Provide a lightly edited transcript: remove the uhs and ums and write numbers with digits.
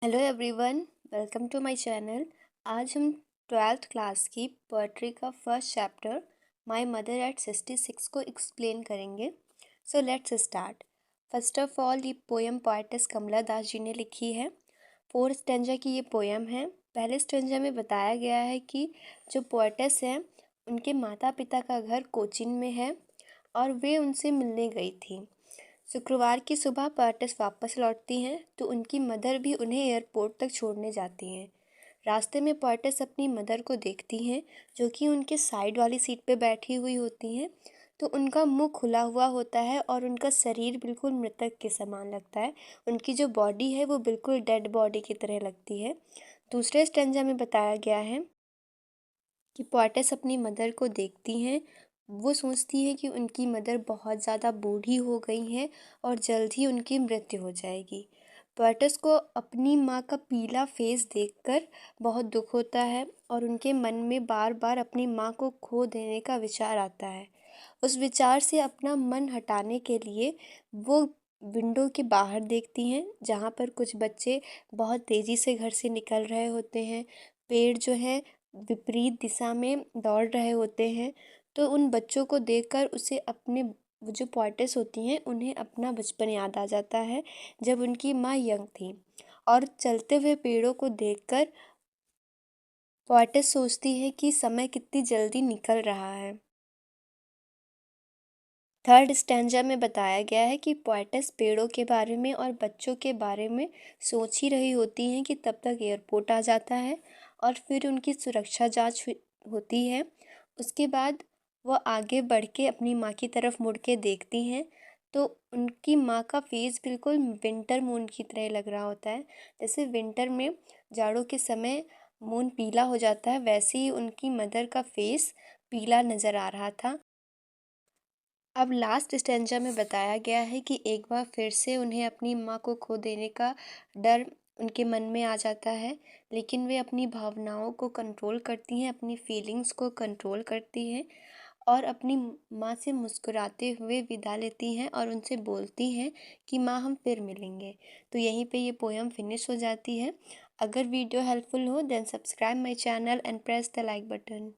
Hello everyone, welcome to my channel. आज हम 12th class की पोएट्री का first chapter my mother at 66 को एक्सप्लेन करेंगे। So let's start. First of all, ये पोएम पोएटेस कमला दास जी ने लिखी है। 4 स्टेंजा की ये पोएम है। पहले स्टेंजा में बताया गया है कि जो पोएटेस हैं उनके माता पिता का घर कोचीन में है और वे उनसे मिलने गई थी। शुक्रवार की सुबह पोएटेस वापस लौटती हैं तो उनकी मदर भी उन्हें एयरपोर्ट तक छोड़ने जाती हैं। रास्ते में पोएटेस अपनी मदर को देखती हैं जो कि उनके साइड वाली सीट पे बैठी हुई होती हैं। तो उनका मुंह खुला हुआ होता है और उनका शरीर बिल्कुल मृतक के समान लगता है। उनकी जो बॉडी है वो बिल्कुल डेड बॉडी की तरह लगती है। दूसरे स्टेंजा में बताया गया है कि पोएटेस अपनी मदर को देखती हैं। वो सोचती है कि उनकी मदर बहुत ज़्यादा बूढ़ी हो गई हैं और जल्द ही उनकी मृत्यु हो जाएगी। पोएटेस को अपनी माँ का पीला फेस देखकर बहुत दुख होता है और उनके मन में बार बार अपनी माँ को खो देने का विचार आता है। उस विचार से अपना मन हटाने के लिए वो विंडो के बाहर देखती हैं जहाँ पर कुछ बच्चे बहुत तेज़ी से घर से निकल रहे होते हैं। पेड़ जो है विपरीत दिशा में दौड़ रहे होते हैं। तो उन बच्चों को देखकर उसे अपने वो जो पोएटेस होती हैं उन्हें अपना बचपन याद आ जाता है जब उनकी माँ यंग थी। और चलते हुए पेड़ों को देखकर पोएटेस सोचती है कि समय कितनी जल्दी निकल रहा है। थर्ड स्टैंजा में बताया गया है कि पोएटेस पेड़ों के बारे में और बच्चों के बारे में सोच ही रही होती हैं कि तब तक एयरपोर्ट आ जाता है और फिर उनकी सुरक्षा जांच होती है। उसके बाद वो आगे बढ़ के अपनी माँ की तरफ मुड़ के देखती हैं तो उनकी माँ का फेस बिल्कुल विंटर मून की तरह लग रहा होता है। जैसे विंटर में जाड़ों के समय मून पीला हो जाता है, वैसे ही उनकी मदर का फेस पीला नज़र आ रहा था। अब लास्ट स्टेंजा में बताया गया है कि एक बार फिर से उन्हें अपनी माँ को खो देने का डर उनके मन में आ जाता है, लेकिन वे अपनी भावनाओं को कंट्रोल करती हैं, अपनी फीलिंग्स को कंट्रोल करती हैं और अपनी माँ से मुस्कुराते हुए विदा लेती हैं और उनसे बोलती हैं कि माँ हम फिर मिलेंगे। तो यहीं पे ये पोएम फिनिश हो जाती है। अगर वीडियो हेल्पफुल हो then subscribe my channel and press the like button.